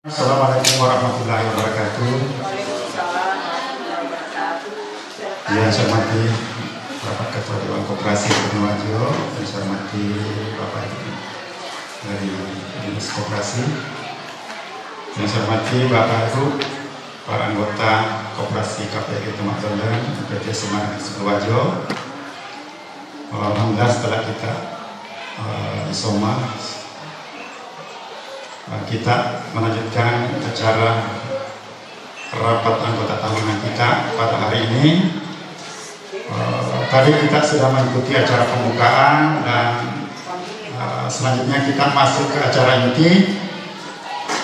Assalamualaikum warahmatullahi wabarakatuh. Yang saya hormati Bapak Ketua Dewan Koperasi Purnoharjo, yang saya hormati Bapak dari Dinas Koperasi, yang saya hormati Bapak Ibu para anggota Koperasi KPI Demak Tondang PT Semarang Purnoharjo. Alhamdulillah setelah kita isoma, kita melanjutkan acara rapat anggota tahunan kita pada hari ini. Tadi kita sudah mengikuti acara pembukaan dan selanjutnya kita masuk ke acara inti.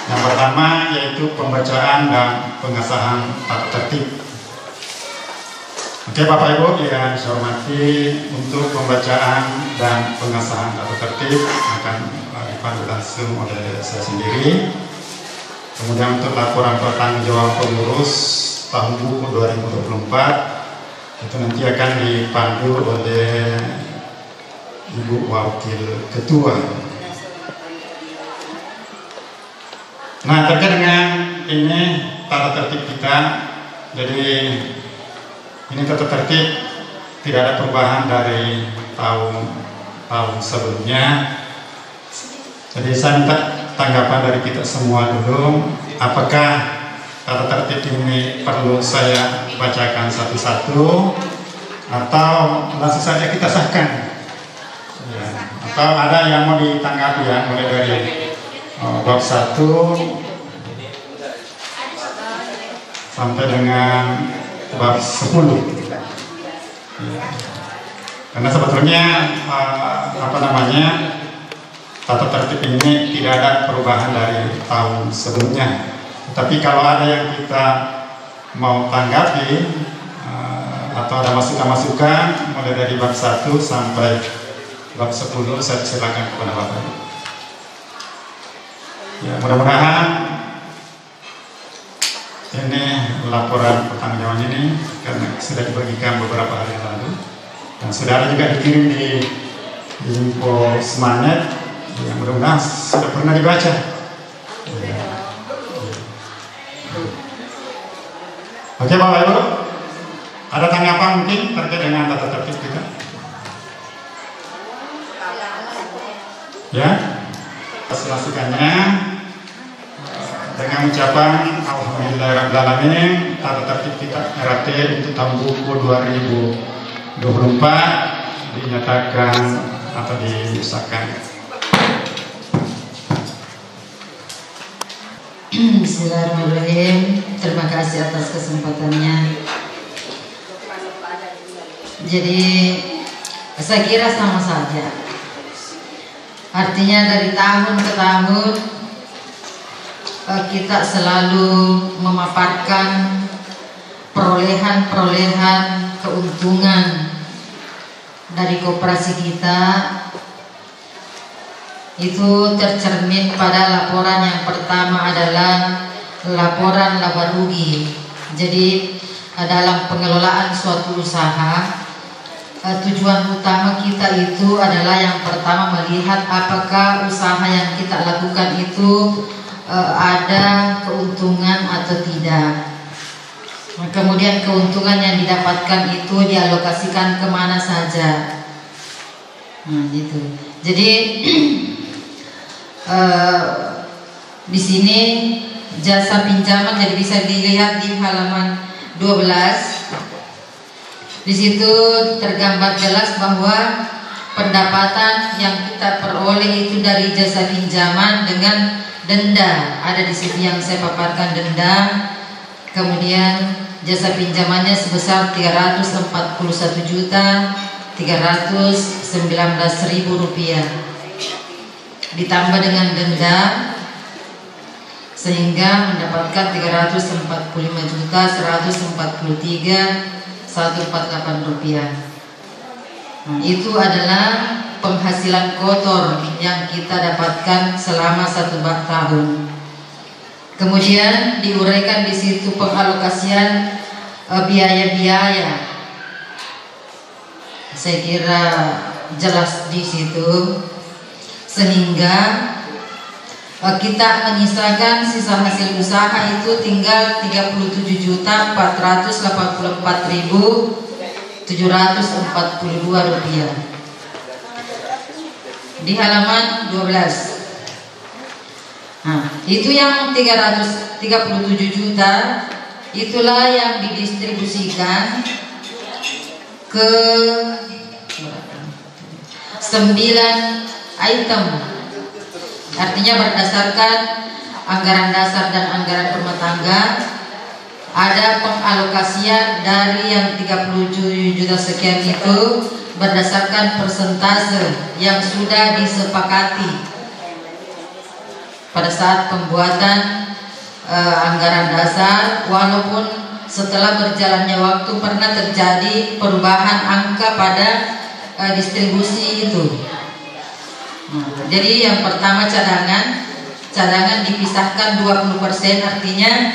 Yang pertama yaitu pembacaan dan pengesahan tata tertib. Oke Bapak Ibu yang saya hormati, untuk pembacaan dan pengesahan tata tertib akan dipandu langsung oleh saya sendiri. Kemudian untuk laporan pertanggungjawaban pengurus tahun buku 2024 itu nanti akan dipandu oleh Ibu Wakil Ketua. Nah, terkait dengan ini tata tertib kita, jadi ini tata tertib tidak ada perubahan dari tahun sebelumnya. Jadi saya minta tanggapan dari kita semua dulu, apakah tata tertib ini perlu saya bacakan satu-satu atau langsung saja kita sahkan ya, atau ada yang mau ditanggapi ya, mulai dari bab 1 sampai dengan bab 10 ya. Karena sebetulnya tata tertib ini tidak ada perubahan dari tahun sebelumnya. Tapi kalau ada yang kita mau tanggapi atau ada masukan-masukan mulai dari bab 1 sampai bab 10, saya silakan kepada Bapak. Ya, mudah-mudahan ini laporan pertanggungjawaban ini karena sudah dibagikan beberapa hari yang lalu dan sudah ada juga dikirim di info Semangat. Ya, mudah-mudahan sudah pernah dibaca. Ya. Oke Bapak Ibu, ada tanggapan mungkin terkait dengan tata tertib kita? Ya, masukannya dengan ucapan Alhamdulillahirrahmanirrahim, tata tertib kita RAT untuk tahun buku 2024 dinyatakan atau disahkan. Bismillahirrahmanirrahim. Terima kasih atas kesempatannya. Jadi saya kira sama saja. Artinya dari tahun ke tahun kita selalu memaparkan perolehan keuntungan dari koperasi kita. Itu tercermin pada laporan yang pertama adalah laporan laba rugi. Jadi dalam pengelolaan suatu usaha, tujuan utama kita itu adalah yang pertama melihat apakah usaha yang kita lakukan itu ada keuntungan atau tidak. Kemudian keuntungan yang didapatkan itu dialokasikan kemana saja. Nah, gitu. Jadi di sini jasa pinjaman jadi bisa dilihat di halaman 12. Di situ tergambar jelas bahwa pendapatan yang kita peroleh itu dari jasa pinjaman dengan denda. Ada di sini yang saya paparkan denda. Kemudian jasa pinjamannya sebesar Rp341.319.000 ditambah dengan denda sehingga mendapatkan Rp345.143.148. Nah, itu adalah penghasilan kotor yang kita dapatkan selama 1 tahun. Kemudian diuraikan di situ pengalokasian biaya-biaya. Saya kira jelas di situ, sehingga kita menyisakan sisa hasil usaha itu tinggal 37.484.742 rupiah. Di halaman 12. Nah, itu yang 337 juta itulah yang didistribusikan ke 9 item. Artinya berdasarkan anggaran dasar dan anggaran rumah tangga, ada pengalokasian dari yang 37 juta sekian itu berdasarkan persentase yang sudah disepakati pada saat pembuatan anggaran dasar, walaupun setelah berjalannya waktu pernah terjadi perubahan angka pada distribusi itu. Jadi yang pertama cadangan dipisahkan 20%, artinya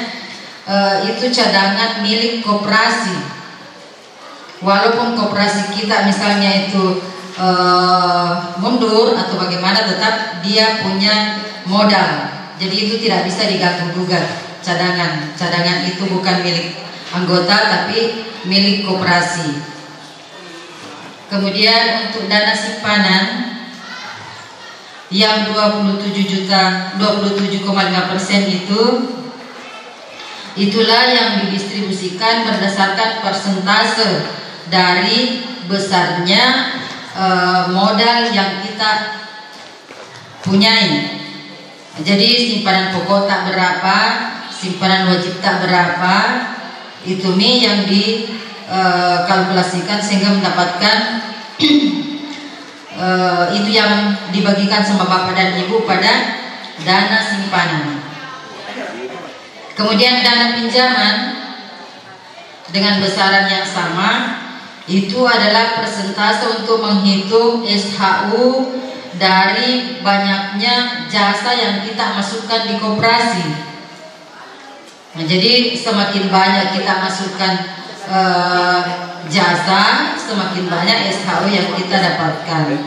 itu cadangan milik koperasi. Walaupun koperasi kita misalnya itu mundur atau bagaimana, tetap dia punya modal. Jadi itu tidak bisa diganggu gugat. Cadangan itu bukan milik anggota tapi milik koperasi. Kemudian untuk dana simpanan yang 27,5% itulah yang didistribusikan berdasarkan persentase dari besarnya modal yang kita punyai. Jadi simpanan pokok tak berapa, simpanan wajib tak berapa, itu nih yang dikalkulasikan sehingga mendapatkan itu yang dibagikan sama bapak dan ibu pada dana simpanan. Kemudian dana pinjaman dengan besaran yang sama, itu adalah persentase untuk menghitung SHU dari banyaknya jasa yang kita masukkan di koperasi. Nah, jadi semakin banyak kita masukkan jasa, semakin banyak SHU yang kita dapatkan.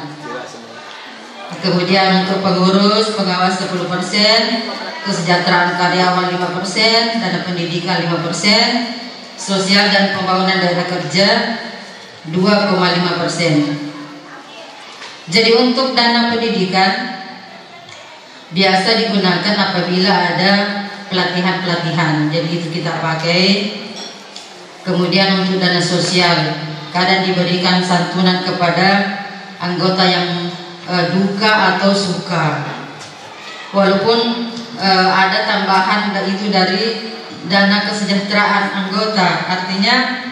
Kemudian untuk pengurus, pengawas 10%, kesejahteraan karyawan 5%, dana pendidikan 5%, sosial dan pembangunan daerah kerja 2,5%. Jadi untuk dana pendidikan biasa digunakan apabila ada pelatihan-pelatihan, jadi itu kita pakai. Kemudian untuk dana sosial, kadang diberikan santunan kepada anggota yang duka atau suka. Walaupun ada tambahan itu dari dana kesejahteraan anggota, artinya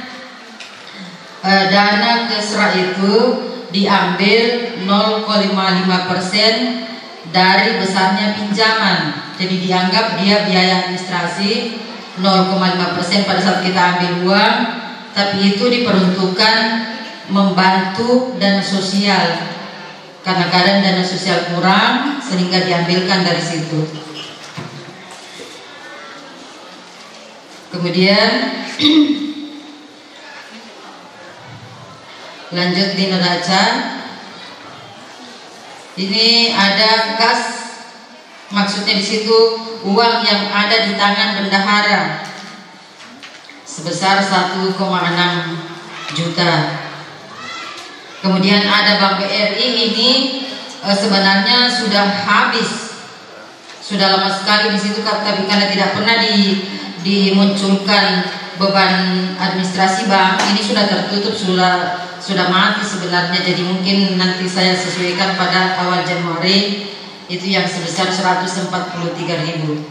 dana kesra itu diambil 0,5% dari besarnya pinjaman. Jadi dianggap dia biaya administrasi 0,5% pada saat kita ambil uang, tapi itu diperuntukkan membantu dana sosial. Karena kadang dana sosial kurang sehingga diambilkan dari situ. Kemudian lanjut di neraca. Ini ada kas, maksudnya di situ uang yang ada di tangan bendahara sebesar 1,6 juta. Kemudian ada Bank BRI, ini sebenarnya sudah habis, sudah lama sekali di situ, tapi karena tidak pernah dimunculkan beban administrasi bank, ini sudah tertutup, sudah mati sebenarnya. Jadi mungkin nanti saya sesuaikan pada awal Januari, itu yang sebesar 143.000.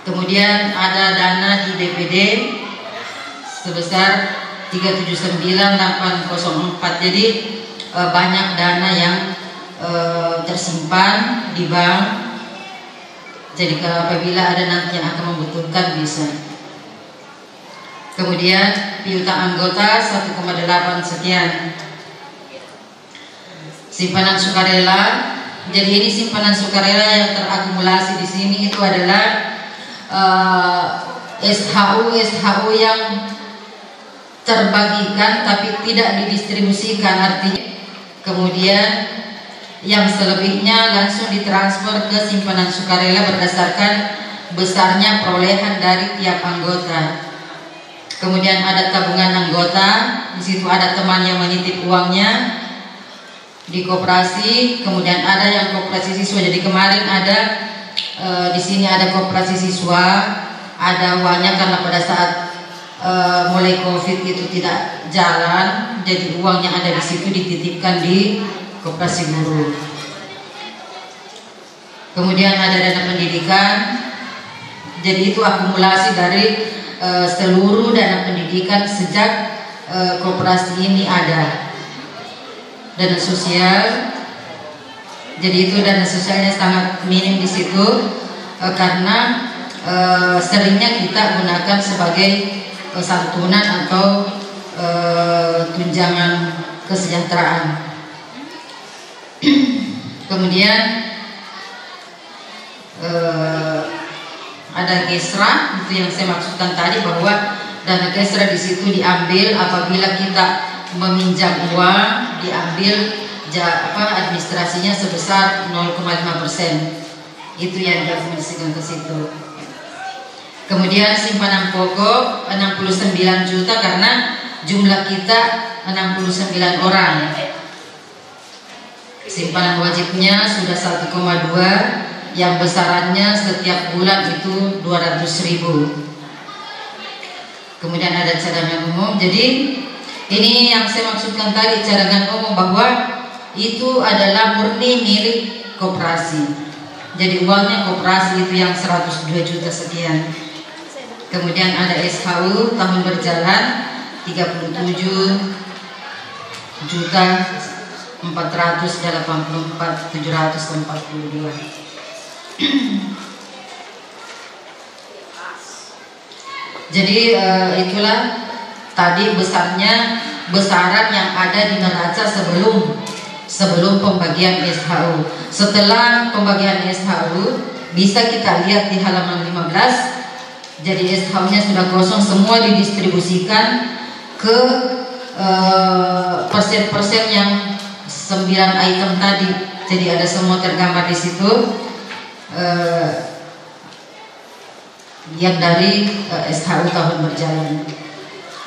Kemudian ada dana di DPD sebesar 379.804. Jadi banyak dana yang tersimpan di bank. Jadi apabila ada nanti yang akan membutuhkan bisa. Kemudian piutang anggota 1,8 sekian. Simpanan sukarela. Jadi ini simpanan sukarela yang terakumulasi di sini itu adalah SHU yang terbagikan tapi tidak didistribusikan, artinya. Kemudian yang selebihnya langsung ditransfer ke simpanan sukarela berdasarkan besarnya perolehan dari tiap anggota. Kemudian ada tabungan anggota, di situ ada teman yang menitip uangnya di koperasi. Kemudian ada yang koperasi siswa. Jadi kemarin ada di sini ada koperasi siswa, ada uangnya karena pada saat mulai COVID itu tidak jalan, jadi uang yang ada di situ dititipkan di koperasi guru. Kemudian ada dana pendidikan, jadi itu akumulasi dari seluruh dana pendidikan sejak koperasi ini ada. Dana sosial, jadi itu dana sosialnya sangat minim di situ karena seringnya kita gunakan sebagai santunan atau tunjangan kesejahteraan. Kemudian ada gesra, itu yang saya maksudkan tadi, bahwa dana gesra di situ diambil apabila kita meminjam uang, diambil administrasinya sebesar 0,5%. Itu yang diakumulasikan ke situ. Kemudian simpanan pokok 69 juta karena jumlah kita 69 orang. Simpanan wajibnya sudah 1,2, yang besarannya setiap bulan itu 200.000. Kemudian ada cadangan umum. Jadi ini yang saya maksudkan tadi, cadangan umum, bahwa itu adalah murni milik koperasi. Jadi uangnya koperasi itu yang 102 juta sekian. Kemudian ada SHU tahun berjalan 37 juta 484.742. Jadi itulah tadi besaran yang ada di neraca sebelum pembagian SHU. Setelah pembagian SHU bisa kita lihat di halaman 15. Jadi SHU-nya sudah kosong, semua didistribusikan ke persen-persen yang 9 item tadi. Jadi ada semua tergambar di situ. Yang dari SHU tahun berjalan.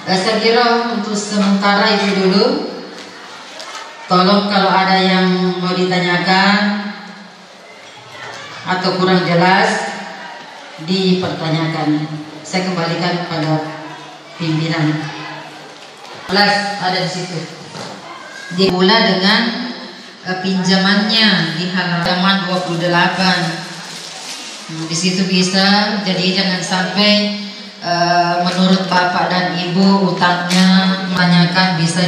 Saya kira untuk sementara itu dulu. Tolong kalau ada yang mau ditanyakan atau kurang jelas dipertanyakan. Saya kembalikan kepada pimpinan. Kelas ada di situ. Dimulai dengan pinjamannya di halaman 28. Di situ bisa, jadi jangan sampai menurut bapak dan ibu utangnya menanyakan, bisa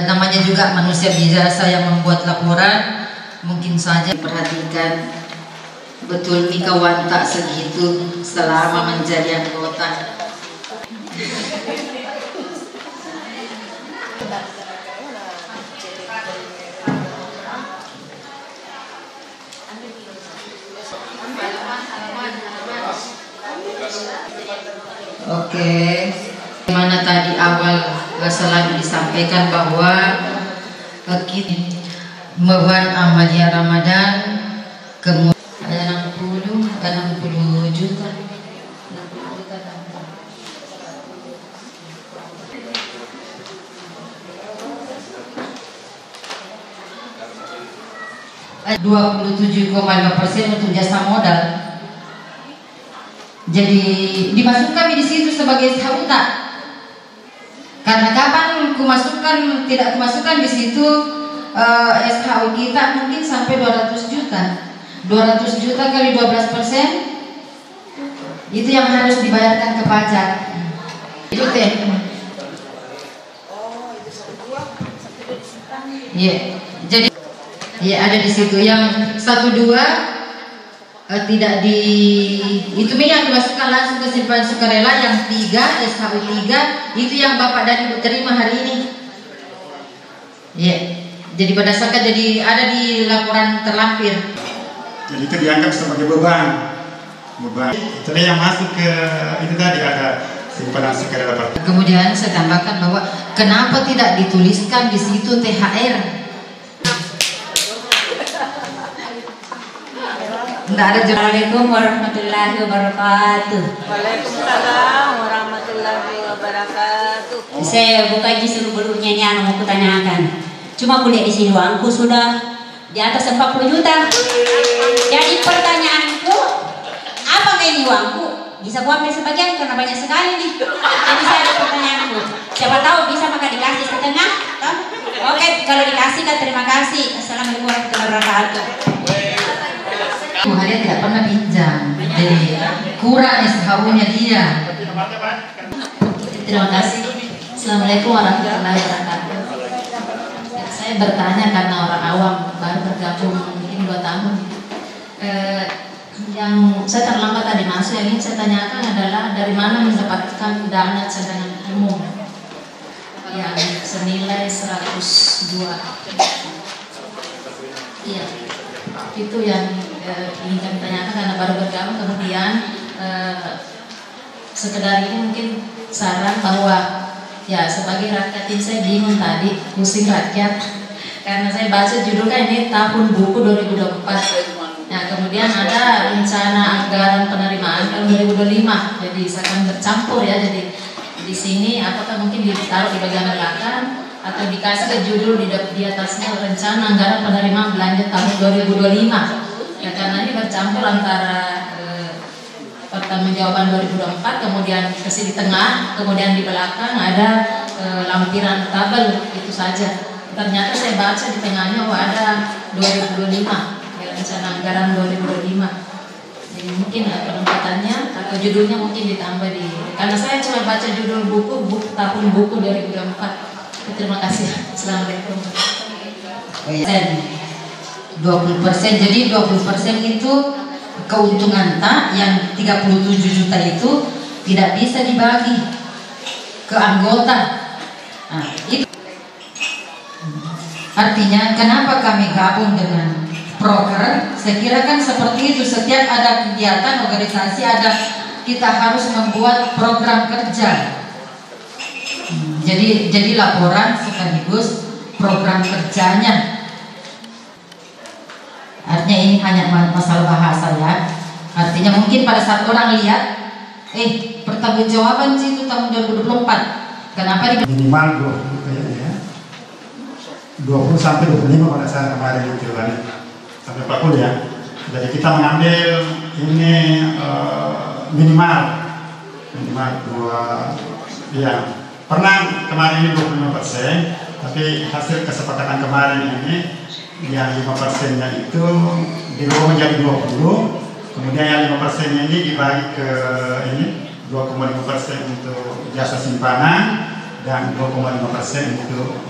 namanya juga manusia biasa yang membuat laporan, mungkin saja perhatikan betul Mika Wanta segitu selama menjadi anggota. Oke, mana tadi awal selalu disampaikan bahwa Mewan Amalia Ramadan kemudian 60 juta. Ada 27,5% untuk jasa modal. Jadi dimasukkan kami di situ sebagai SHU tak? Karena kapan tidak kumasukkan di situ SHU kita mungkin sampai 200 juta. 200 juta kali 12%, itu yang harus dibayarkan ke pajak. Itu teh. Iya. Jadi ya ada di situ yang 1-2 tidak itu yang dimasukkan langsung ke simpanan sukarela. Yang 3 SHU 3 itu yang bapak dan ibu terima hari ini. Ya, jadi berdasarkan, jadi ada di laporan terlampir. Jadi itu dianggap sebagai beban. Jadi yang masuk ke itu tadi ada simpanan sukarela. Kemudian saya tambahkan bahwa kenapa tidak dituliskan di situ THR? Tidak ada jemaah. Assalamualaikum warahmatullahi wabarakatuh. Waalaikumsalam warahmatullahi wabarakatuh. Saya bukan seluruh nyanyi yang mau kutanyakan. Cuma kuliah di sini uangku sudah di atas 40 juta. Jadi pertanyaanku, apa ini uangku? Bisa gua ambil sebagian karena banyak sekali nih. Jadi saya ada pertanyaanku. Siapa tahu bisa maka dikasih setengah? Toh? Oke, kalau dikasih kan terima kasih. Assalamualaikum warahmatullahi wabarakatuh. Dia tidak pernah pinjam, jadi kurang seharusnya dia. Terima kasih. Assalamualaikum warahmatullahi wabarakatuh. Saya bertanya karena orang awam baru bergabung mungkin 2 tahun. Yang saya terlambat tadi masuk, yang ingin saya tanyakan adalah dari mana mendapatkan dana cadangan umum yang senilai 102. Iya, itu yang ingin kami tanyakan karena baru bergabung. Kemudian sekedar ini mungkin saran bahwa ya sebagai rakyat ini saya bingung tadi, pusing rakyat karena saya baca judulnya ini tahun buku 2024. Nah, kemudian ada rencana anggaran penerimaan tahun 2025. Jadi akan bercampur ya. Jadi di sini apakah mungkin ditaruh di bagian belakang atau dikasih ke judul di atasnya rencana anggaran penerimaan belanja tahun 2025. Ya, karena ini bercampur antara pertanggungjawaban 2024, kemudian kasih di tengah, kemudian di belakang ada lampiran tabel, itu saja. Ternyata saya baca di tengahnya ada 2025. Rencana anggaran 2025. Jadi mungkin penempatannya atau judulnya mungkin ditambah karena saya cuma baca judul buku tahun buku 2024. Terima kasih. Assalamualaikum. 20%. Jadi 20% itu keuntungan yang 37 juta itu tidak bisa dibagi ke anggota. Nah, itu artinya kenapa kami gabung dengan proker, saya kira kan seperti itu. Setiap ada kegiatan organisasi kita harus membuat program kerja. Jadi laporan sekaligus program kerjanya. Artinya ini hanya masalah bahasa ya. Artinya mungkin pada saat orang lihat, pertanggungjawaban sih itu tahun 2024. Kenapa minimal 20 sampai 25 pada saat kemarin itu kan. Sampai 40 ya. Jadi kita mengambil ini minimal 2 ya. Pernah kemarin ini 25%, tapi hasil kesepakatan kemarin ini yang 5%-nya itu dirubah menjadi 20, kemudian yang 5%-nya ini dibagi ke ini 2,5% untuk jasa simpanan dan 2,5% untuk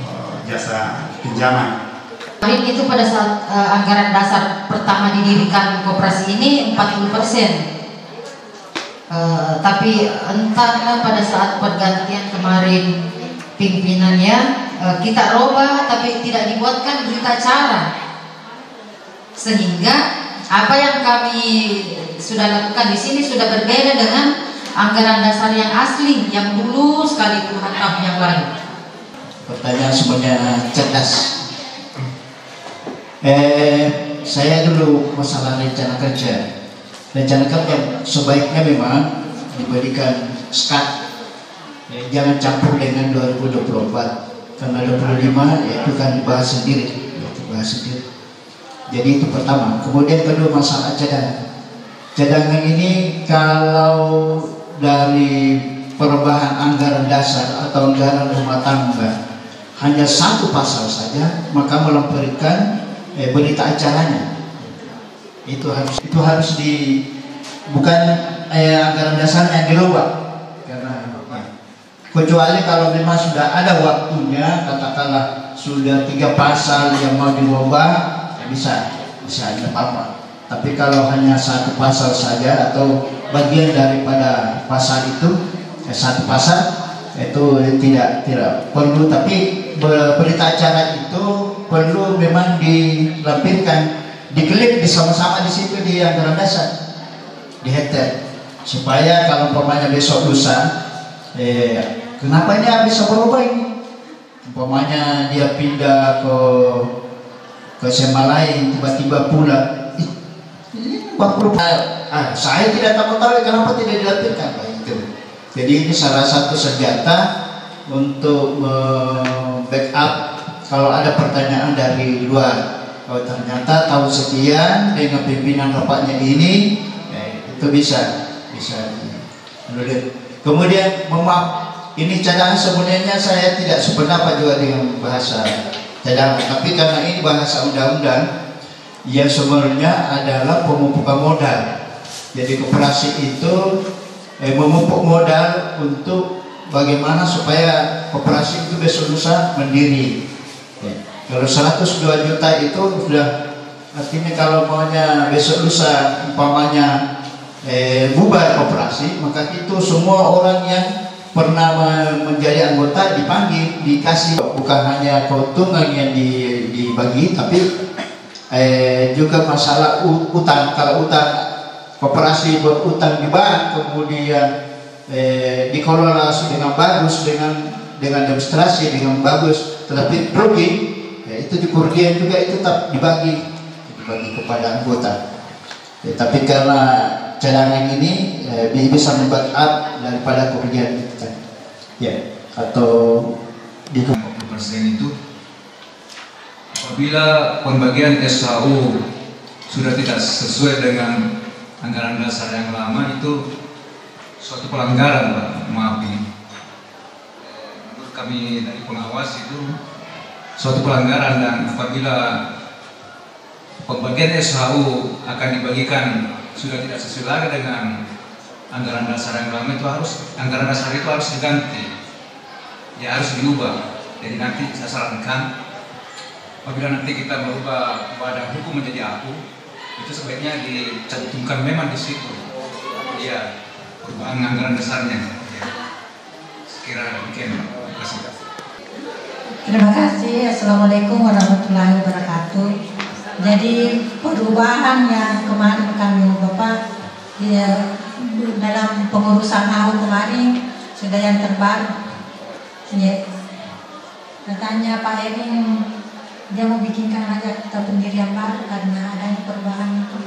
jasa pinjaman. Kemarin itu pada saat anggaran dasar pertama didirikan koperasi ini 40%. Tapi entahlah pada saat pergantian kemarin pimpinannya kita robah tapi tidak dibuatkan berita acara. Sehingga apa yang kami sudah lakukan di sini sudah berbeda dengan anggaran dasar yang asli yang dulu sekali puluhan tahun yang lalu. Pertanyaan semuanya cerdas. Saya dulu masalah rencana kerja. Rencana kerja sebaiknya memang diberikan skat, jangan campur dengan 2024 karena 2025 ya itu kan dibahas sendiri, Jadi itu pertama. Kemudian kedua masalah cadangan. Cadangan ini kalau dari perubahan anggaran dasar atau anggaran rumah tangga hanya satu pasal saja, maka melampirkan berita acaranya. Itu harus bukan anggaran dasarnya yang dirubah, karena kecuali kalau memang sudah ada waktunya, katakanlah sudah 3 pasal yang mau dirubah, ya bisa ada apa-apa. Tapi kalau hanya satu pasal saja atau bagian daripada pasal itu, satu pasal itu tidak perlu. Tapi berita acara itu perlu memang dilampirkan, diklip bersama-sama di situ di anggaran dasar, di header, supaya kalau umpamanya besok lusa, kenapa ini bisa berubah ini? Umpamanya dia pindah ke SMA lain, tiba-tiba pula 40. Saya tidak tahu kenapa tidak dilampirkan Pak itu. Jadi ini salah satu senjata untuk backup kalau ada pertanyaan dari luar. Kalau ternyata tahun sekian dengan pimpinan rapatnya ini, itu bisa. Kemudian maaf, ini cadangan sebenarnya saya tidak sependapat juga dengan bahasa cadangan, tapi karena ini bahasa undang-undang yang sebenarnya adalah pemupukan modal. Jadi koperasi itu memupuk modal untuk bagaimana supaya koperasi itu besok lusa mandiri. Kalau 102 juta itu sudah artinya kalau maunya besok lusa umpamanya bubar koperasi, maka itu semua orang yang pernah menjadi anggota dipanggil, dikasih bukan hanya keuntungan yang dibagi, tapi juga masalah utang. Kalau utang koperasi berutang di bank kemudian dikelola dengan bagus, dengan demonstrasi dengan bagus, tetapi rugi, itu di kerugian juga itu tetap dibagi kepada anggota. Tapi karena cadangan ini bisa membackup daripada kerugian kita, atau di 40% itu apabila pembagian SHU sudah tidak sesuai dengan anggaran dasar yang lama, itu suatu pelanggaran Pak, maaf ini. Menurut kami dari pengawas itu suatu pelanggaran, dan apabila pembagian SHU akan dibagikan sudah tidak sesuai lagi dengan anggaran dasar yang lama, itu anggaran dasar itu harus diganti, harus diubah. Jadi nanti saya sarankan apabila nanti kita merubah badan hukum menjadi APU, itu sebaiknya dicantumkan memang di situ perubahan anggaran dasarnya. Sekiranya demikian. Terima kasih. Terima kasih. Assalamualaikum warahmatullahi wabarakatuh. Jadi perubahan yang kemarin kami Bapak dalam pengurusan AU kemarin sudah yang terbaru. Katanya Pak Eri dia mau bikinkan aja kita pendirian baru karena adanya perubahan itu.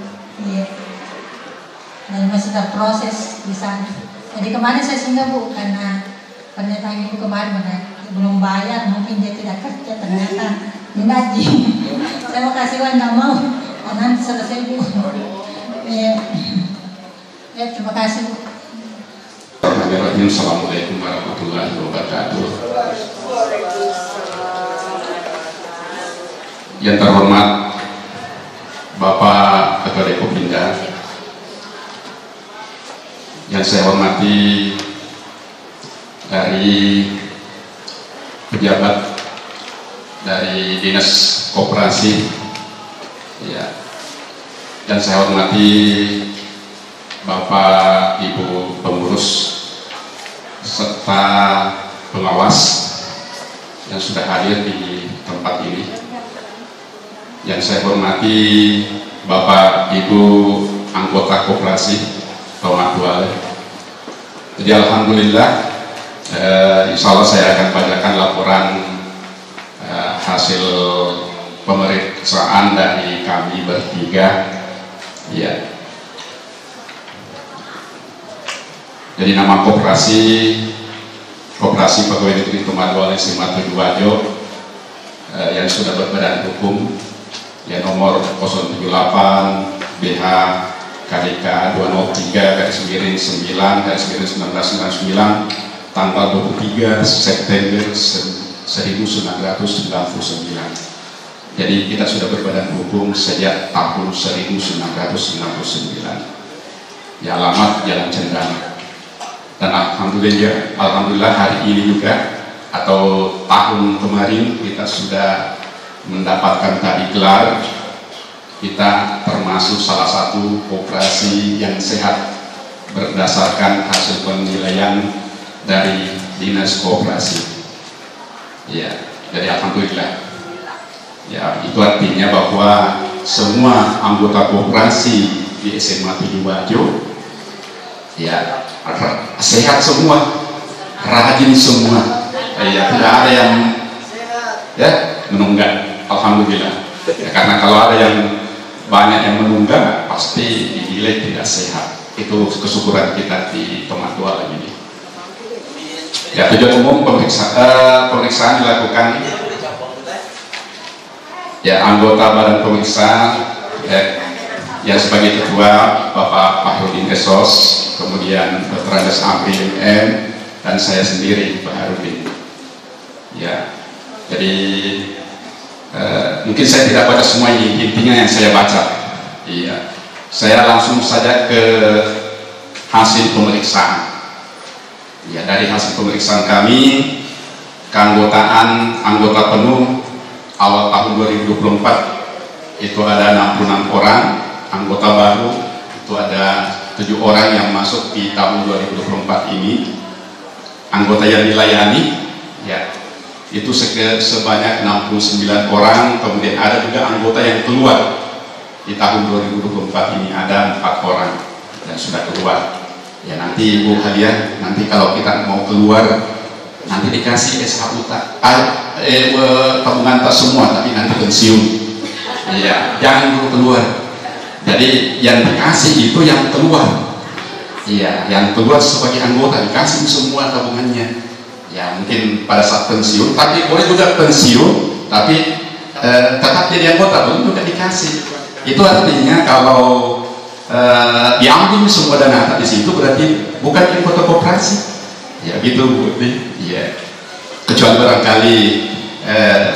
Dan masih terproses di sana. Jadi kemarin saya singgah Bu, karena pernyataan Ibu kemarin belum bayar, mungkin dia tidak kerja, ternyata digaji. Saya mau kasih uang, nggak mau. Nanti selesai Bu. Terima kasih Bu. Assalamualaikum warahmatullahi wabarakatuh. Yang terhormat Bapak Ketua Rekopinda, yang saya hormati dari pejabat dari Dinas Koperasi, dan saya hormati Bapak Ibu pengurus serta pengawas yang sudah hadir di tempat ini, yang saya hormati Bapak Ibu anggota koperasi Tomadual. Jadi alhamdulillah, insya Allah saya akan bacakan laporan hasil pemeriksaan dari kami bertiga. Jadi nama koperasi Pegawai Negeri Tomadual SMA 7 Wajo yang sudah berbadan hukum nomor 078 BH KDK 203/9/1999 tanggal 23 September 1999. Jadi kita sudah berbadan hukum sejak tahun 1999. Alamat Jalan Cendana. Dan alhamdulillah hari ini juga atau tahun kemarin kita sudah mendapatkan tadi gelar. Kita termasuk salah satu koperasi yang sehat berdasarkan hasil penilaian dari Dinas Koperasi. Jadi alhamdulillah. Itu artinya bahwa semua anggota koperasi di SMA 7 Wajo sehat semua, rajin semua, tidak ada yang menunggak, alhamdulillah. Karena kalau ada yang banyak yang menunggak pasti dinilai tidak sehat. Itu kesyukuran kita di Tomatua ini. Ya, tujuan umum pemeriksaan dilakukan ya anggota badan pemeriksa yang sebagai ketua Bapak Fahrudin Esos, kemudian Dr. Andes Amri MM, dan saya sendiri Pak Harudin. Ya, jadi mungkin saya tidak baca semua ini, intinya yang saya baca. Iya, saya langsung saja ke hasil pemeriksaan. Ya, dari hasil pemeriksaan kami, keanggotaan anggota penuh awal tahun 2024 itu ada 66 orang, anggota baru itu ada 7 orang yang masuk di tahun 2024 ini. Anggota yang dilayani ya itu sebanyak 69 orang, kemudian ada juga anggota yang keluar di tahun 2024 ini ada 4 orang yang sudah keluar. Ya, nanti Ibu Hadiah, nanti kalau kita mau keluar nanti dikasih SHU tabungan tak semua, tapi nanti pensiun. Iya, jangan dulu keluar. Jadi yang dikasih itu yang keluar. Iya, yang keluar sebagai anggota dikasih semua tabungannya. Ya, mungkin pada saat pensiun, tapi boleh juga pensiun, tapi tetap jadi anggota, belum juga dikasih. Itu artinya kalau diambil semua dana di situ berarti bukan anggota koperasi. Ya, gitu Bu. Iya. Kecuali barangkali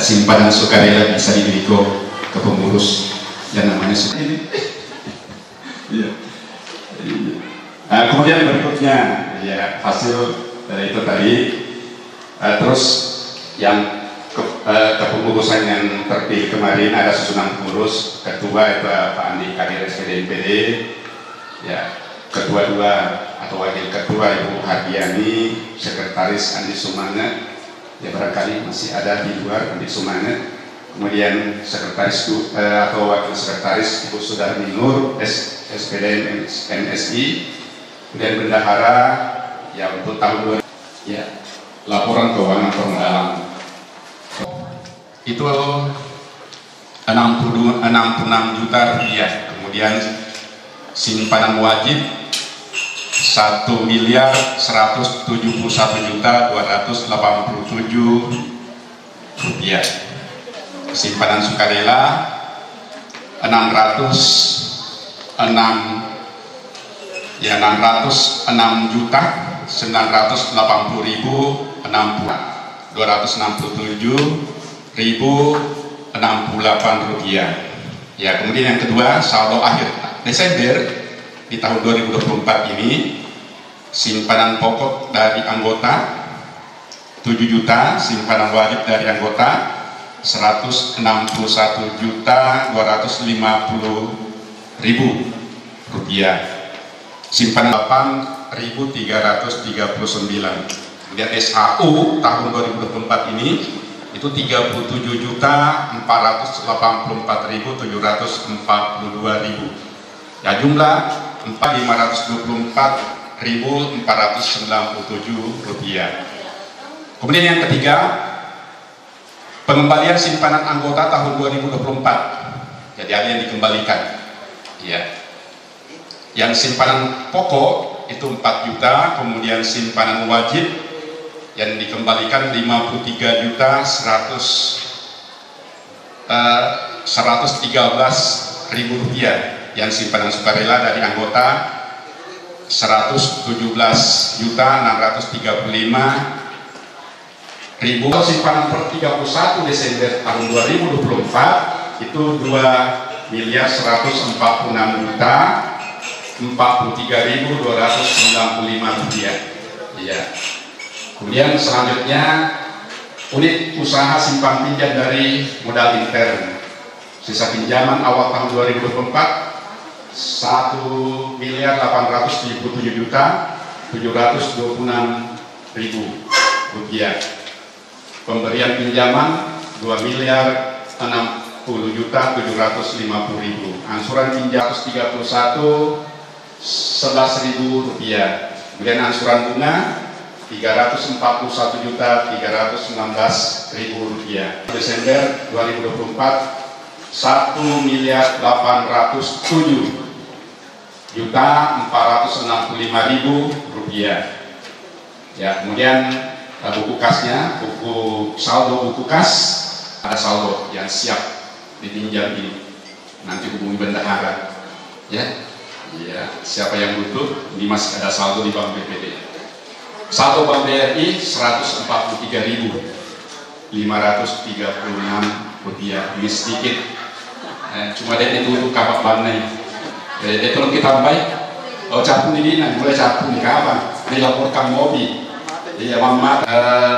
simpanan sukarela bisa diberikan ke pengurus yang namanya ini. Iya. Nah, kemudian berikutnya ya hasil dari itu tadi. Terus yang kepengurusan yang terpilih kemarin ada susunan pengurus. Ketua itu Pak Andi Kadir SPD MPD, ya, ketua 2 atau wakil ketua Ibu Hardiani, sekretaris Andi Sumane, ya barangkali masih ada di luar Andi Sumane, kemudian sekretaris atau wakil sekretaris Ibu Sudarmi Nur SPD MSI, kemudian bendahara ya untuk tahun 2000 ya laporan keuangan permodalan itu 66 juta rupiah, kemudian simpanan wajib 1.171.287 rupiah, simpanan sukarela 667.267.068 rupiah. Ya, kemudian yang kedua saldo akhir Desember di tahun 2024 ini simpanan pokok dari anggota 7 juta, simpanan wajib dari anggota 161.250.000 rupiah, simpanan 8.339. Kemudian SHU tahun 2024 ini itu 37.484.742.000. Ya, jumlah 524.497 rupiah. Kemudian yang ketiga, pengembalian simpanan anggota tahun 2024. Jadi ada yang dikembalikan. Ya. Yang simpanan pokok itu 4 juta, kemudian simpanan wajib yang dikembalikan 53.113.000 rupiah, yang simpanan sukarela dari anggota 117.635.000. Simpanan per 31 Desember tahun 2024 itu 2.146.043.295 rupiah. Iya. Kemudian selanjutnya unit usaha simpan pinjam dari modal intern, sisa pinjaman awal tahun 2024 1.877.726.000 rupiah. Pemberian pinjaman 2.060.750.000. Angsuran pinjam 131.11.000 rupiah. Kemudian angsuran bunga 341.316.000 rupiah. Desember 2024 1.807.465.000 rupiah. Ya, kemudian buku kasnya, saldo buku kas, ada saldo yang siap ditinjau ini. Nanti hubungi bendahara. Ya, siapa yang butuh, ini masih ada saldo di Bank BPD. Saldo Bank BRI 143.536 rupiah. Ini sedikit. Cuma dia itu untuk kapak banai. Dia tolong kita baik. Oh, capung di dina, mulai capung di kapan? Dilaporkan mobil. Iya, Mama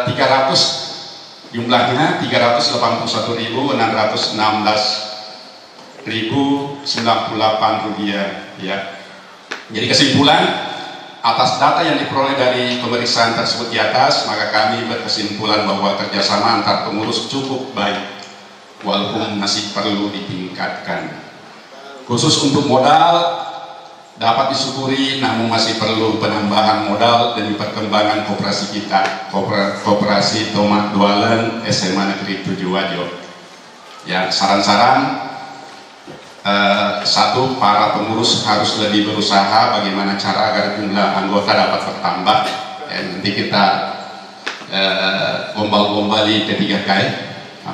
300 jumlahnya 386.616.098 rupiah. Ya. Jadi kesimpulan, atas data yang diperoleh dari pemeriksaan tersebut di atas, maka kami berkesimpulan bahwa kerjasama antar pengurus cukup baik, walaupun masih perlu ditingkatkan. Khusus untuk modal, dapat disyukuri, namun masih perlu penambahan modal demi perkembangan koperasi kita, Koperasi Tomat Dualen SMA Negeri 7 Wajo. Ya, saran-saran, satu, para pengurus harus lebih berusaha bagaimana cara agar jumlah anggota dapat bertambah. Ya, nanti kita gombal-gombali P3K,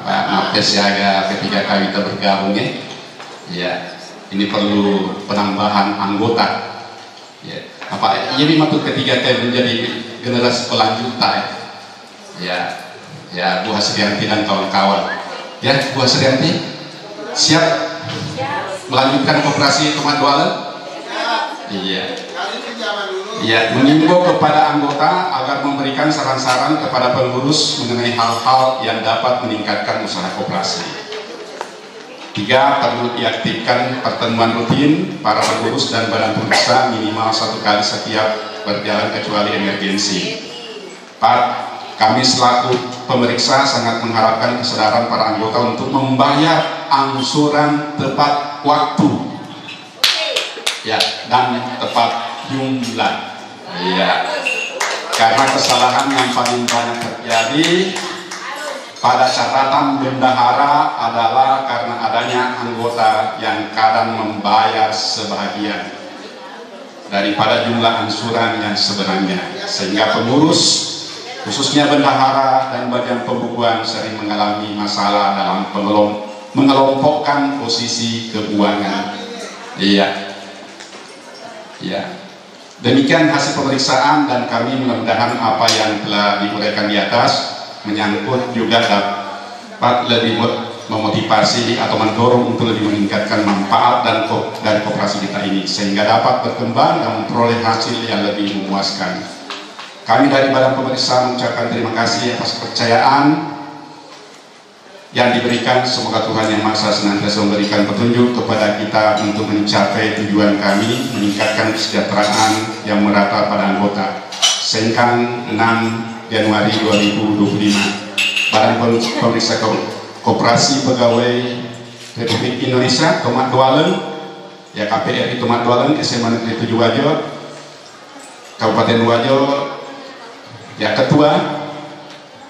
napes siaga P3K kita bergabung ya. Ya, ini perlu penambahan anggota. Ya, ini maksud P3K menjadi generasi pelanjutan. Ya, Bu Hasrianti dan kawan-kawan. Ya, Bu Hasrianti, siap melanjutkan koperasi Tomat Dualen? Iya. Ya, mengimbau kepada anggota agar memberikan saran-saran kepada pengurus mengenai hal-hal yang dapat meningkatkan usaha koperasi. 3, perlu diaktifkan pertemuan rutin para pengurus dan badan pemeriksa minimal 1 kali setiap berjalan kecuali emergensi. 4, kami selaku pemeriksa sangat mengharapkan kesadaran para anggota untuk membayar angsuran tepat waktu, ya, dan tepat jumlah. Ya, karena kesalahan yang paling banyak terjadi pada catatan bendahara adalah karena adanya anggota yang kadang membayar sebagian daripada jumlah angsuran yang sebenarnya, sehingga pengurus khususnya bendahara dan bagian pembukuan sering mengalami masalah dalam mengelompokkan posisi keuangan. Iya. Demikian hasil pemeriksaan, dan kami mudah-mudahan apa yang telah diuraikan di atas menyangkut juga dapat lebih memotivasi atau mendorong untuk lebih meningkatkan manfaat dari koperasi kita ini, sehingga dapat berkembang dan memperoleh hasil yang lebih memuaskan. Kami dari Badan Pemeriksa mengucapkan terima kasih atas kepercayaan yang diberikan. Semoga Tuhan Yang Maha Esa senantiasa memberikan petunjuk kepada kita untuk mencapai tujuan kami, meningkatkan kesejahteraan yang merata pada anggota. Sengkang 6 Januari 2025, Badan Pemeriksa Koperasi Pegawai Republik Indonesia Tomat Dualen, ya, KPRI Tomat Dualen SMA Negeri 7 Wajo, Kabupaten Wajo. Ya, Ketua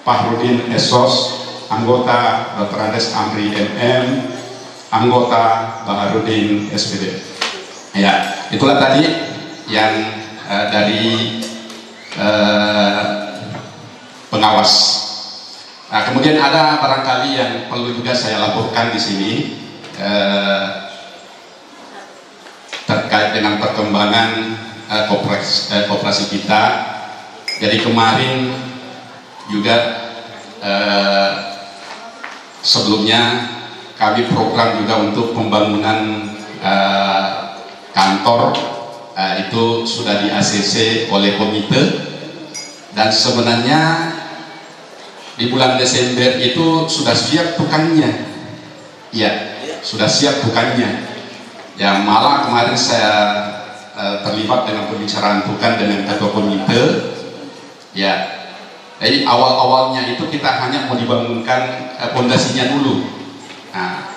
Fahrudin Esos, anggota Dr. Andes Amri MM, anggota Baharudin SPD. Ya, itulah tadi yang dari pengawas. Nah, kemudian ada barangkali yang perlu juga saya laporkan di sini terkait dengan perkembangan koperasi kita. Jadi kemarin juga sebelumnya kami program juga untuk pembangunan kantor, itu sudah di ACC oleh komite, dan sebenarnya di bulan Desember itu sudah siap tukangnya. Ya, sudah siap tukangnya. Ya, malah kemarin saya terlibat dengan pembicaraan tukang dengan ketua komite. Ya, jadi awal-awalnya itu kita hanya mau dibangunkan pondasinya dulu. Nah,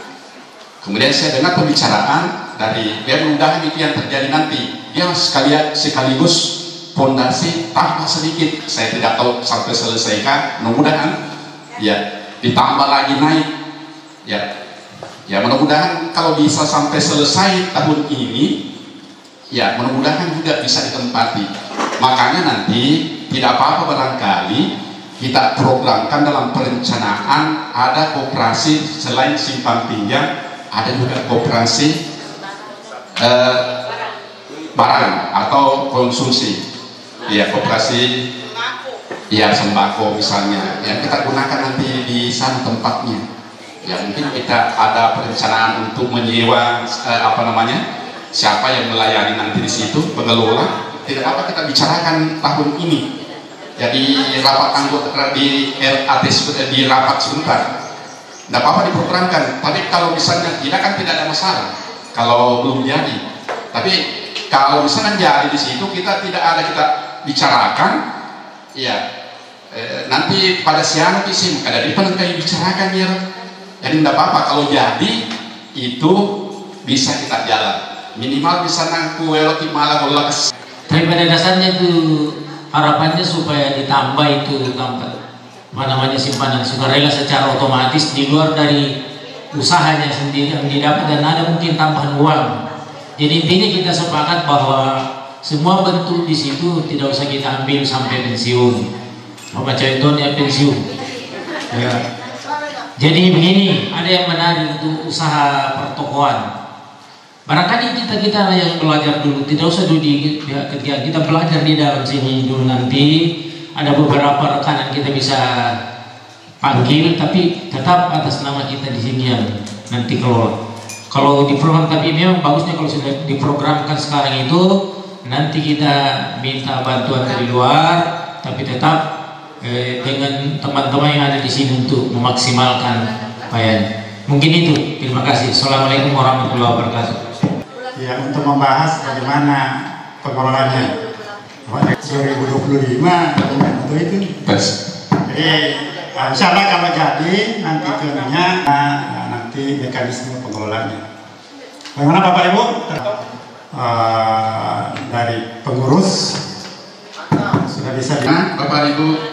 kemudian saya dengar pembicaraan dari, biar mudah itu yang terjadi nanti, ya sekaligus pondasi tambah sedikit. Saya tidak tahu sampai selesai kan, mudah-mudahan ya ditambah lagi naik. Ya, Ya mudah-mudahan kalau bisa sampai selesai tahun ini, ya mudah-mudahan juga bisa ditempati. Makanya nanti tidak apa-apa barangkali kita programkan dalam perencanaan ada koperasi selain simpan pinjam, ada juga koperasi barang atau konsumsi. Ya koperasi ya sembako misalnya, yang kita gunakan nanti di sana tempatnya. Ya mungkin kita ada perencanaan untuk menyewa siapa yang melayani nanti di situ, pengelola. Tidak apa kita bicarakan tahun ini. Jadi rapat anggota di RAT di rapat sebentar. Tidak apa-apa diprogramkan. Tapi kalau misalnya tidak kan tidak ada masalah. Kalau belum jadi. Tapi kalau misalnya jadi di situ kita tidak ada kita bicarakan, ya nanti pada siang sih ada di depan kayak bicarakan ya. Jadi tidak apa-apa kalau jadi itu bisa kita jalan. Minimal bisa nangku elok malah kalau tapi pada dasarnya itu harapannya supaya ditambah itu simpanan sukarela secara otomatis di luar dari usahanya sendiri yang didapat, dan ada mungkin tambahan uang. Jadi intinya kita sepakat bahwa semua bentuk di situ tidak usah kita ambil sampai pensiun. Apa contohnya pensiun? Ya. Jadi begini, ada yang menarik untuk usaha pertokoan. Barangkali kita yang belajar dulu, tidak usah dulu ketika kita belajar di dalam sini dulu, nanti ada beberapa rekanan kita bisa panggil, tapi tetap atas nama kita di sini yang nanti kalau diprogram. Tapi memang bagusnya kalau sudah diprogramkan sekarang itu, nanti kita minta bantuan dari luar, tapi tetap dengan teman-teman yang ada di sini untuk memaksimalkan upayanya. Mungkin itu. Terima kasih. Assalamualaikum warahmatullahi wabarakatuh. Ya, untuk membahas bagaimana pengelolaannya 2025 untuk itu. Jadi insya Allah kalau jadi nanti tentunya nanti mekanisme pengelolaannya. Bagaimana Bapak Ibu? Dari pengurus sudah bisa Bapak Ibu.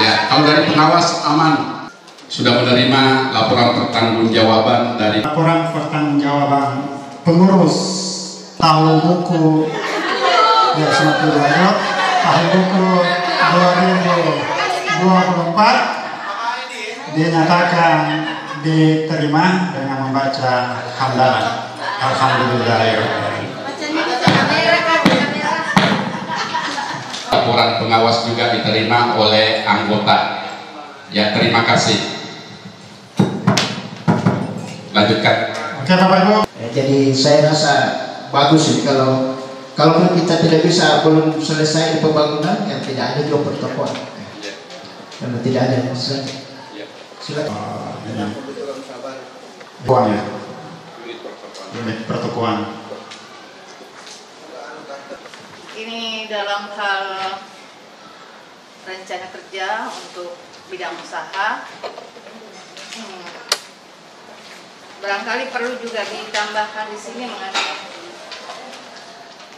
Ya, kalau dari pengawas aman sudah menerima laporan pertanggungjawaban dari pertanggungjawaban pengurus tahun buku ya tahun buku 2024 dinyatakan diterima dengan membaca hamdalah. Alhamdulillahirobbilalamin. Laporan pengawas juga diterima oleh anggota. Ya, terima kasih. Lanjutkan. Oke Bapak Ibu. Jadi saya rasa bagus ini kalau kita tidak bisa belum selesai pembangunan, kan tidak ada juga pertokoan. Karena tidak ada. Silakan. Buang ya. Unit pertokoan. Ini dalam hal rencana kerja untuk bidang usaha. Barangkali perlu juga ditambahkan di sini mengenai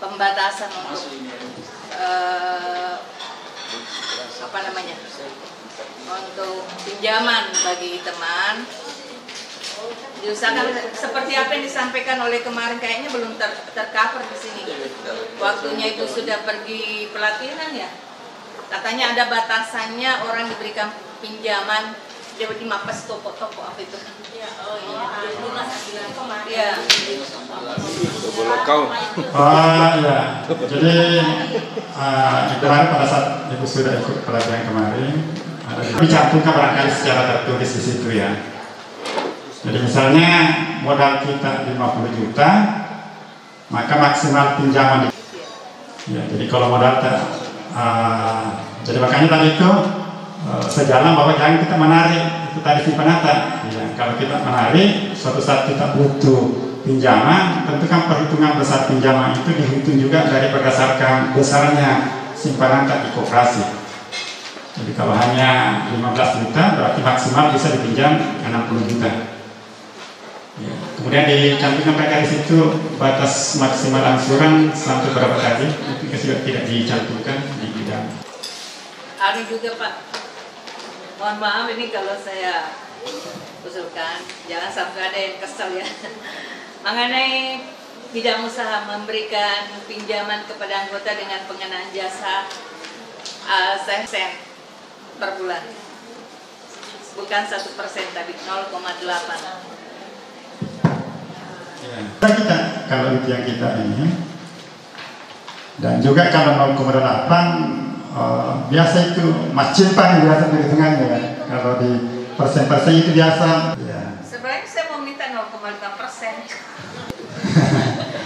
pembatasan untuk untuk pinjaman bagi teman. Diusahakan seperti apa yang disampaikan oleh kemarin, kayaknya belum tercover di sini. Waktunya itu sudah pergi pelatihan ya. Katanya ada batasannya orang diberikan pinjaman dia di mapas toko-toko apa itu. Ya, oh iya. Ya. Ya. Jadi kemarin pada saat Ibu sudah ikut pelatihan kemarin, dicantumkan barangkali secara tertulis di situ ya. Jadi misalnya modal kita 50 juta, maka maksimal pinjaman. Ya, jadi kalau modal jadi makanya tadi itu sejalan bahwa jangan kita menarik itu tadi simpanata. Ya, kalau kita menarik, suatu saat kita butuh pinjaman, tentu kan perhitungan besar pinjaman itu dihitung juga dari berdasarkan besarnya simpanata di koperasi. Jadi kalau hanya 15 juta, berarti maksimal bisa dipinjam 60 juta. Ya, kemudian dicantumkan pada di situ batas maksimal angsuran sampai berapa tadi itu juga tidak dicantumkan di bidang. Ada juga Pak, mohon maaf ini kalau saya usulkan, jangan sampai ada yang kesel ya. Mengenai bidang usaha memberikan pinjaman kepada anggota dengan pengenaan jasa sen per bulan, bukan 1% tapi 0,8. Kita kalau itu yang kita ini, dan juga kalau 0,8 biasa itu Mas Cipang biasa perhitungannya ya. Kalau di persen-persen itu biasa ya. Sebenarnya saya mau minta 0,5%.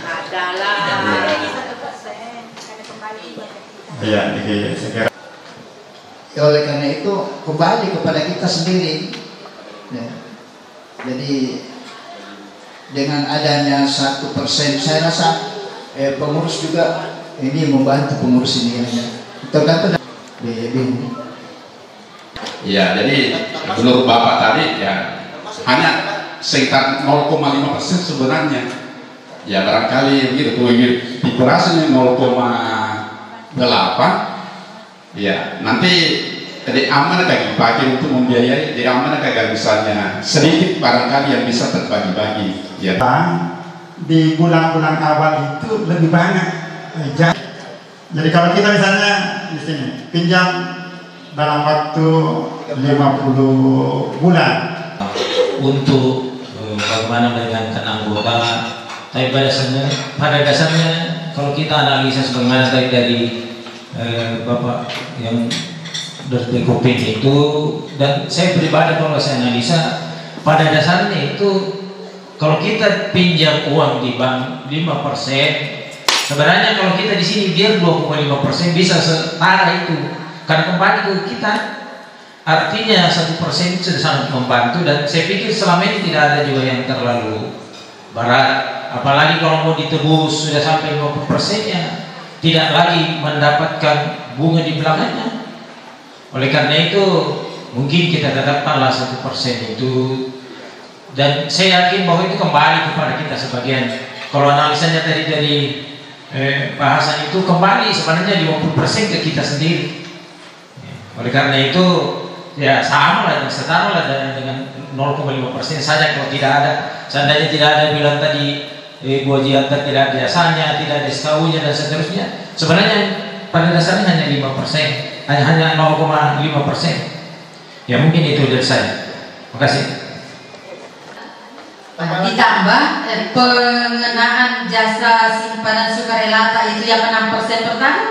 Adalah 1%. Iya, saya kira. Oleh karena itu kembali kepada kita sendiri ya. Jadi dengan adanya 1%, saya rasa pengurus juga ini membantu pengurus ini ya. Tergantung dari ya, jadi menurut Bapak tadi ya hanya sekitar 0,5% sebenarnya. Ya barangkali begitu, dikurasinya 0,8. Ya nanti jadi aman kagak dipakai untuk membiayai, jadi aman kagak misalnya sedikit barangkali yang bisa terbagi-bagi. Ya. Di bulan-bulan awal itu lebih banyak. Jadi kalau kita misalnya di sini pinjam dalam waktu 50 bulan untuk bagaimana meringankan anggota, tapi pada dasarnya kalau kita analisa sebagaimana tadi dari Bapak yang dari BKP itu, dan saya pribadi kalau saya analisa pada dasarnya itu kalau kita pinjam uang di bank 5%, sebenarnya kalau kita di sini biar 2,5% bisa setara itu, karena kembali ke kita, artinya 1% itu sudah sangat membantu, dan saya pikir selama ini tidak ada juga yang terlalu berat, apalagi kalau mau ditebus sudah sampai 50%-nya, tidak lagi mendapatkan bunga di belakangnya. Oleh karena itu mungkin kita tetapkanlah 1% itu, dan saya yakin bahwa itu kembali kepada kita sebagian. Kalau analisanya tadi dari bahasan itu kembali sebenarnya 50% ke kita sendiri. Oleh karena itu ya sama lah, setara lah dengan 0,5% saja. Kalau tidak ada, seandainya tidak ada bilang tadi Bu Haji Antar tidak ada jasanya, tidak ada SKU-nya dan seterusnya, sebenarnya pada dasarnya hanya 5%, hanya 0,5%. Ya mungkin itu dari saya. Terima kasih. Ditambah pengenaan jasa simpanan sukarela itu yang 6% per tahun,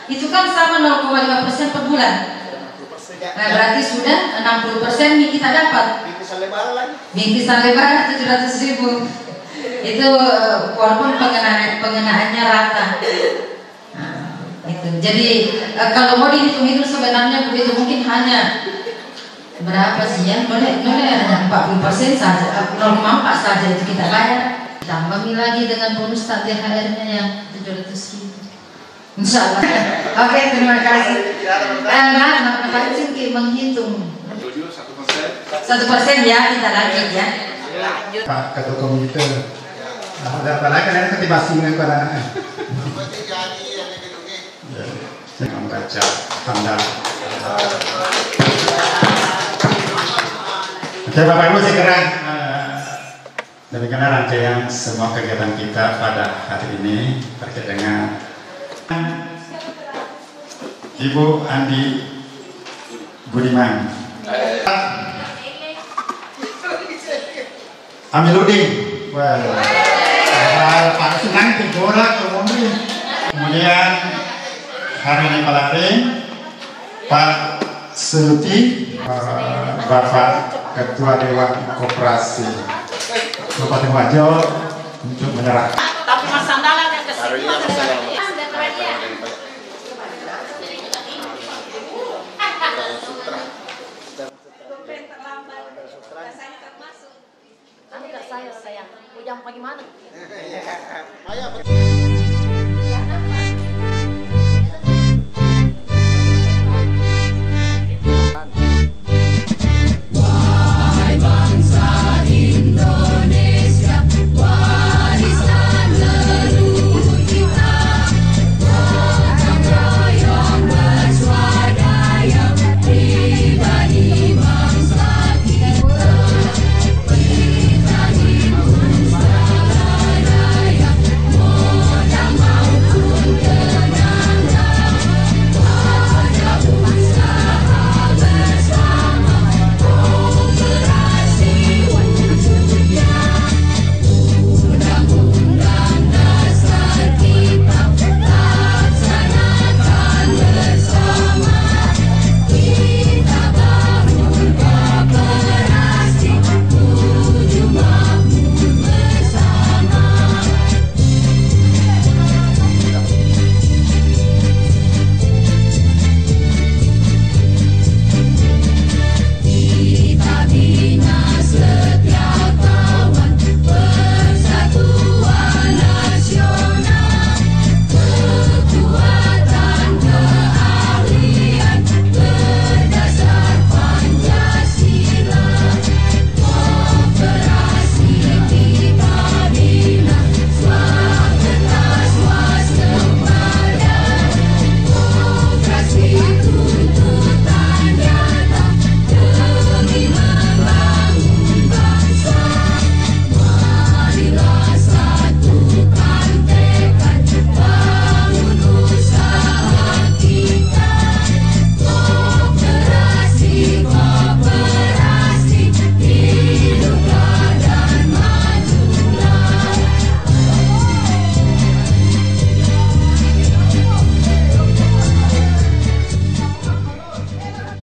itu kan sama 0,5% per bulan. Berarti sudah 60% nih kita dapat. Bingkisan lebaran 700.000. Itu walaupun pengenaannya rata. Nah, itu. Jadi kalau mau dihitung-hitung sebenarnya begitu mungkin hanya berapa sih ya? Boleh hanya 40% saja, 0,4 saja itu kita bayar. Tambah lagi dengan bonus THR-nya yang 700.000. Insya Allah. Oke, terima kasih. Nah, Pak Cingki menghitung 1% ya, kita lanjut ya. Pak Ketua Komite. Ada apa lagi kalian ketibasi dengan pada saya membaca tanda. Oke Bapak Ibu, saya kira demikian rangkaian semua kegiatan kita pada hari ini terkait dengan Ibu Andi Budiman, Amiluddin, Pak Senang Tigorak, kemudian hari ini pelari Pak Suti, Bapak Ketua Dewan Koperasi Kabupaten Wajo untuk menyerah. Tapi Mas Sandalan yang kesini.